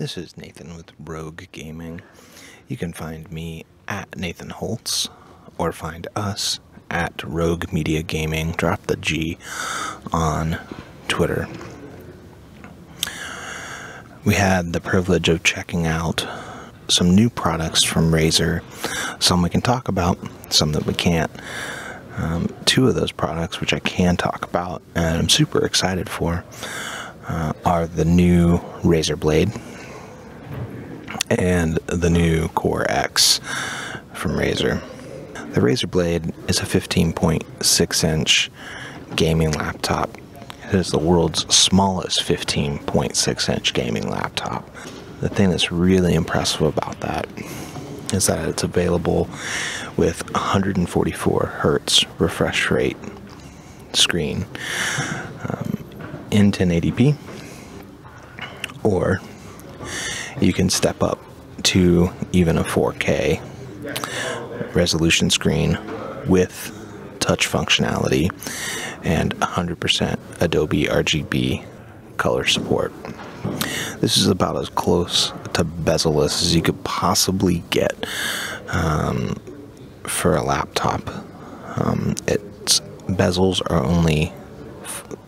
This is Nathan with Rogue Gaming. You can find me at Nathan Holtz, or find us at Rogue Media Gaming. Drop the G on Twitter. We had the privilege of checking out some new products from Razer. Some we can talk about, some that we can't. Two of those products, which I can talk about and I'm super excited for, are the new Razer Blade and the new Core X from Razer. The Razer Blade is a 15.6-inch gaming laptop. It is the world's smallest 15.6-inch gaming laptop. The thing that's really impressive about that is that it's available with 144 hertz refresh rate screen in 1080p, or you can step up to even a 4K resolution screen with touch functionality and 100% Adobe RGB color support. This is about as close to bezel-less as you could possibly get for a laptop. Its bezels are only,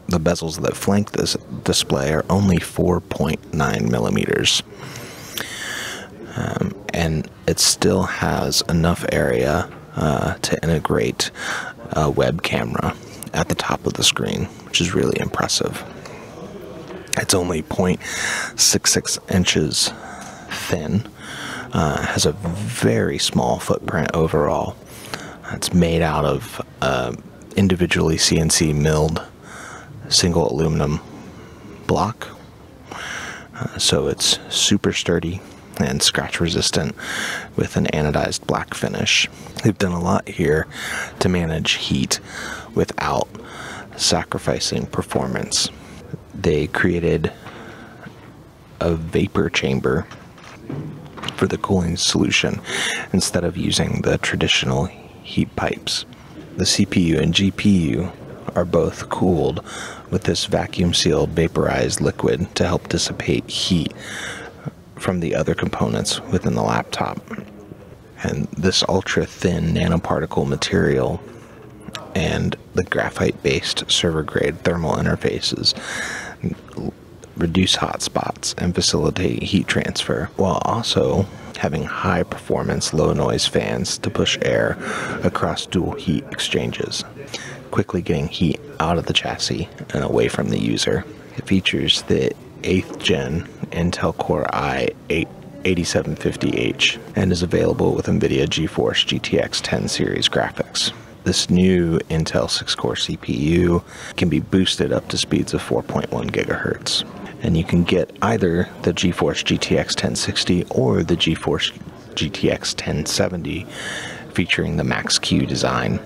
the bezels that flank this display are only 4.9 millimeters. And it still has enough area to integrate a web camera at the top of the screen, which is really impressive. It's only 0.66 inches thin, has a very small footprint overall. It's made out of individually CNC milled single aluminum block, so it's super sturdy and scratch resistant with an anodized black finish. They've done a lot here to manage heat without sacrificing performance. They created a vapor chamber for the cooling solution instead of using the traditional heat pipes. The CPU and GPU are both cooled with this vacuum-sealed vaporized liquid to help dissipate heat from the other components within the laptop. And this ultra-thin nanoparticle material and the graphite-based server-grade thermal interfaces reduce hot spots and facilitate heat transfer, while also having high-performance low-noise fans to push air across dual heat exchangers, quickly getting heat out of the chassis and away from the user. It features the 8th gen Intel Core i8750H and is available with NVIDIA GeForce GTX 10 series graphics. This new Intel 6-core CPU can be boosted up to speeds of 4.1 gigahertz. And you can get either the GeForce GTX 1060 or the GeForce GTX 1070 featuring the Max-Q design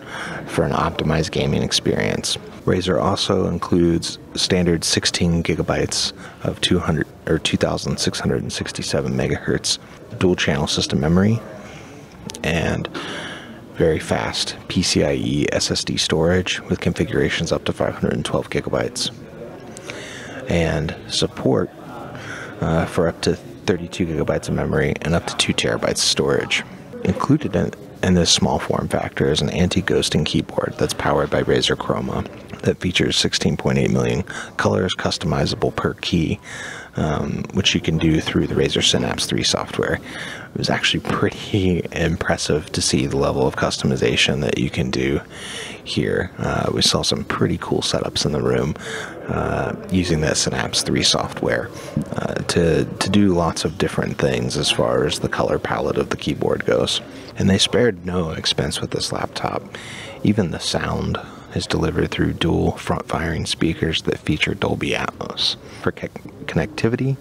for an optimized gaming experience. Razer also includes standard 16 gigabytes of 2667 megahertz dual channel system memory and very fast PCIe SSD storage with configurations up to 512 gigabytes, and support for up to 32 gigabytes of memory and up to 2 terabytes of storage. Included in this small form factor is an anti-ghosting keyboard that's powered by Razer Chroma that features 16.8 million colors customizable per key, which you can do through the Razer Synapse 3 software. It was actually pretty impressive to see the level of customization that you can do here. We saw some pretty cool setups in the room using that Synapse 3 software to do lots of different things as far as the color palette of the keyboard goes. And they spared no expense with this laptop. Even the sound is delivered through dual front-firing speakers that feature Dolby Atmos. For connectivity,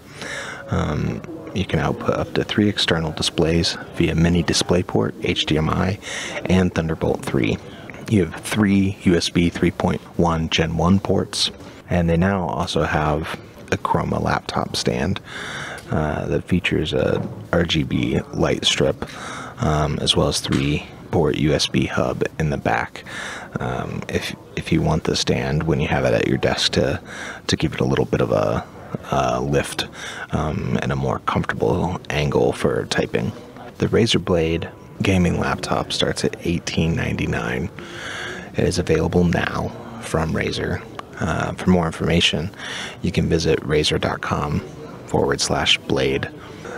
you can output up to 3 external displays via mini DisplayPort, HDMI, and Thunderbolt 3. You have 3 USB 3.1 Gen 1 ports, and they now also have a Chroma laptop stand that features a RGB light strip, as well as 3-port USB hub in the back. If you want the stand when you have it at your desk to give it a little bit of a lift and a more comfortable angle for typing. The Razer Blade gaming laptop starts at $18.99. It is available now from Razer. For more information, you can visit razer.com/blade.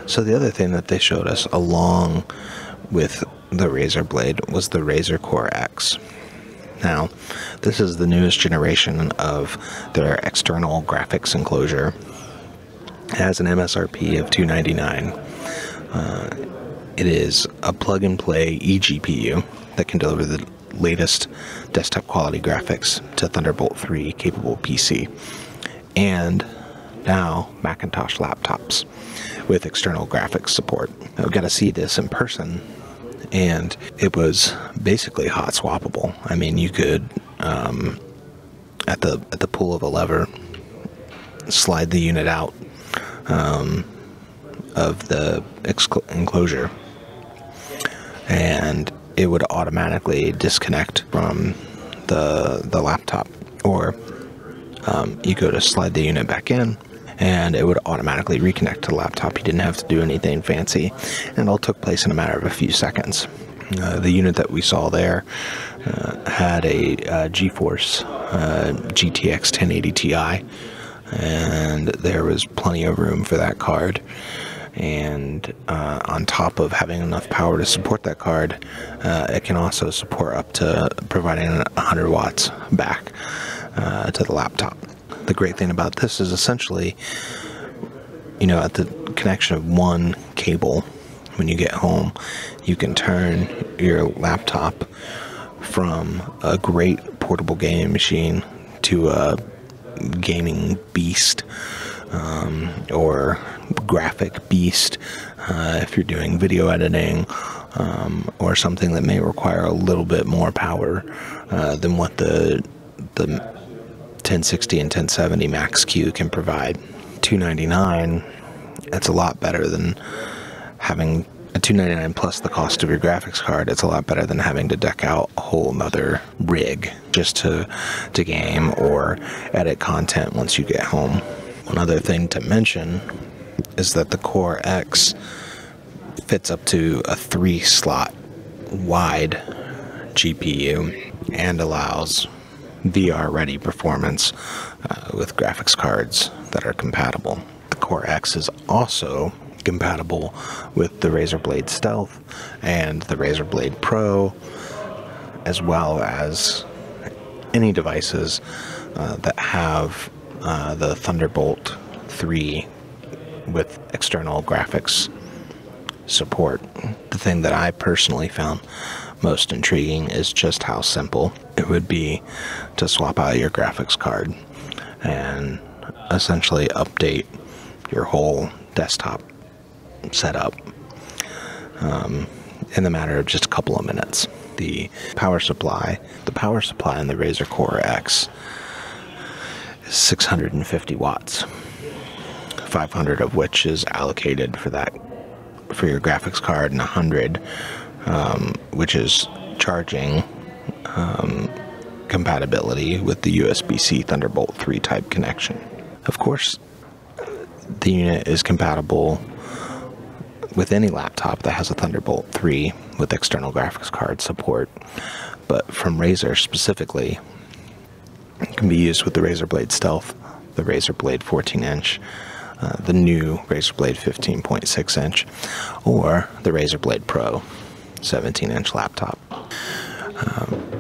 So the other thing that they showed us along with the Razer Blade was the Razer Core X. Now, this is the newest generation of their external graphics enclosure. It has an MSRP of $299. It is a plug-and-play eGPU that can deliver the latest desktop quality graphics to Thunderbolt 3 capable PC, and now Macintosh laptops with external graphics support. I got to see this in person, and it was basically hot swappable. I mean, you could at the pull of a lever slide the unit out of the enclosure, and it would automatically disconnect from the laptop, or you go to slide the unit back in and it would automatically reconnect to the laptop. You didn't have to do anything fancy, and it all took place in a matter of a few seconds. The unit that we saw there had a GeForce GTX 1080 Ti, and there was plenty of room for that card. And on top of having enough power to support that card, it can also support up to providing 100 watts back to the laptop. The great thing about this is essentially, at the connection of one cable, when you get home, you can turn your laptop from a great portable gaming machine to a gaming beast, or graphic beast, if you're doing video editing, or something that may require a little bit more power than what the 1060 and 1070 Max-Q can provide. $299, that's a lot better than having a $299 plus the cost of your graphics card. It's a lot better than having to deck out a whole nother rig just to game or edit content once you get home. One other thing to mention is that the Core X fits up to a 3-slot wide GPU and allows VR-ready performance with graphics cards that are compatible. The Core X is also compatible with the Razer Blade Stealth and the Razer Blade Pro, as well as any devices that have the Thunderbolt 3 with external graphics support. The thing that I personally found most intriguing is just how simple it would be to swap out your graphics card and essentially update your whole desktop setup in the matter of just a couple of minutes. The power supply in the Razer Core X is 650 watts, 500 of which is allocated for your graphics card, and 100 which is charging compatibility with the USB-C Thunderbolt 3 type connection. Of course, the unit is compatible with any laptop that has a Thunderbolt 3 with external graphics card support, but from Razer specifically, it can be used with the Razer Blade Stealth, the Razer Blade 14-inch, the new Razer Blade 15.6-inch, or the Razer Blade Pro 17-inch laptop.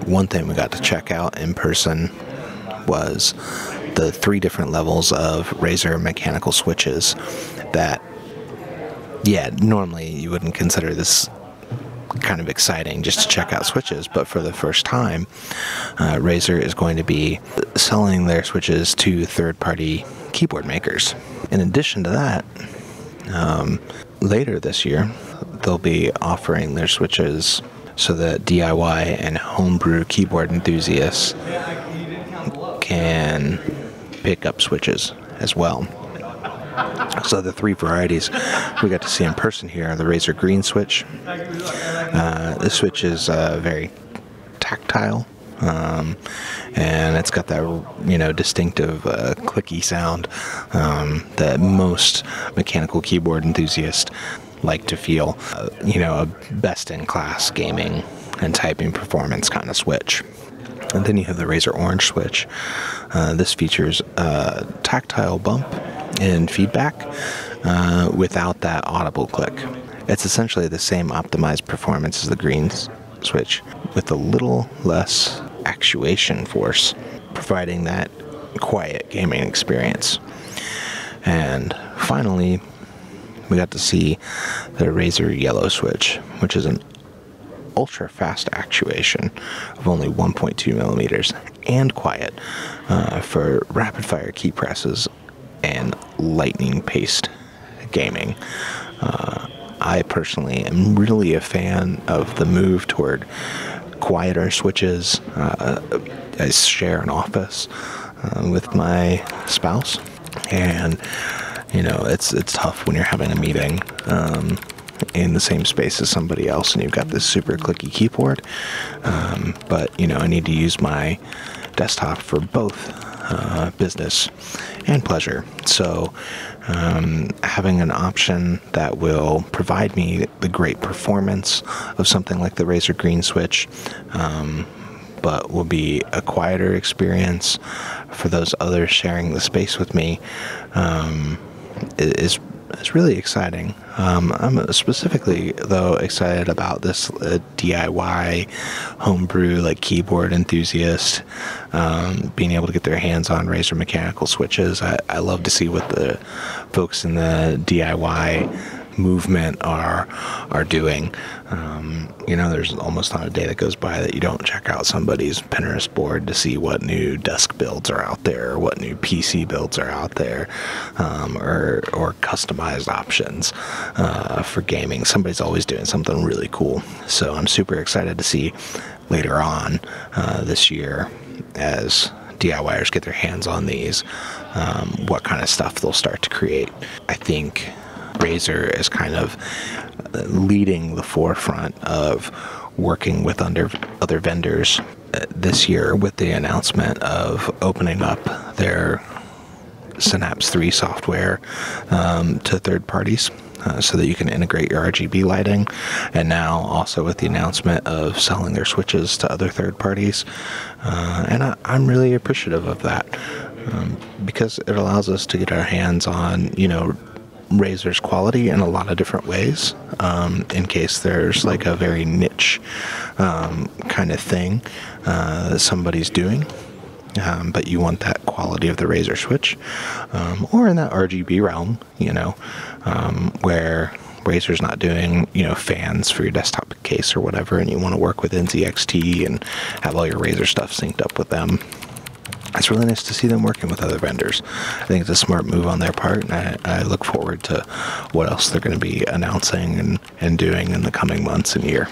One thing we got to check out in person was the 3 different levels of Razer mechanical switches that, normally you wouldn't consider this kind of exciting just to check out switches, but for the first time, Razer is going to be selling their switches to third-party keyboard makers. In addition to that, later this year, they'll be offering their switches so that DIY and homebrew keyboard enthusiasts can pick up switches as well. So the 3 varieties we got to see in person here are the Razer Green switch. This switch is very tactile. and it's got that, distinctive clicky sound that most mechanical keyboard enthusiasts like to feel. A best-in-class gaming and typing performance kind of switch. And then you have the Razer Orange switch. This features a tactile bump and feedback without that audible click. It's essentially the same optimized performance as the green switch with a little less actuation force, providing that quiet gaming experience. And finally, we got to see the Razer Yellow switch, which is an ultra fast actuation of only 1.2 millimeters and quiet for rapid fire key presses and lightning paced gaming. I personally am really a fan of the move toward quieter switches. I share an office with my spouse, and it's tough when you're having a meeting in the same space as somebody else and you've got this super clicky keyboard, but I need to use my desktop for both business and pleasure. So having an option that will provide me the great performance of something like the Razer Green Switch, but will be a quieter experience for those others sharing the space with me, is really exciting. I'm specifically, though, excited about this DIY homebrew keyboard enthusiast being able to get their hands on Razer mechanical switches. I love to see what the folks in the DIY movement are doing. There's almost not a day that goes by that you don't check out somebody's Pinterest board to see what new desk builds are out there, or what new PC builds are out there, or customized options for gaming. Somebody's always doing something really cool. So I'm super excited to see later on this year, as DIYers get their hands on these, what kind of stuff they'll start to create. I think Razer is kind of leading the forefront of working with other vendors this year with the announcement of opening up their Synapse 3 software to third parties, so that you can integrate your RGB lighting, and now also with the announcement of selling their switches to other third parties. And I'm really appreciative of that, because it allows us to get our hands on, Razer's quality in a lot of different ways, in case there's a very niche kind of thing that somebody's doing, but you want that quality of the Razer switch, or in that RGB realm, where Razer's not doing, fans for your desktop case or whatever, and you want to work with NZXT and have all your Razer stuff synced up with them. It's really nice to see them working with other vendors. I think it's a smart move on their part, and I look forward to what else they're going to be announcing and doing in the coming months and year.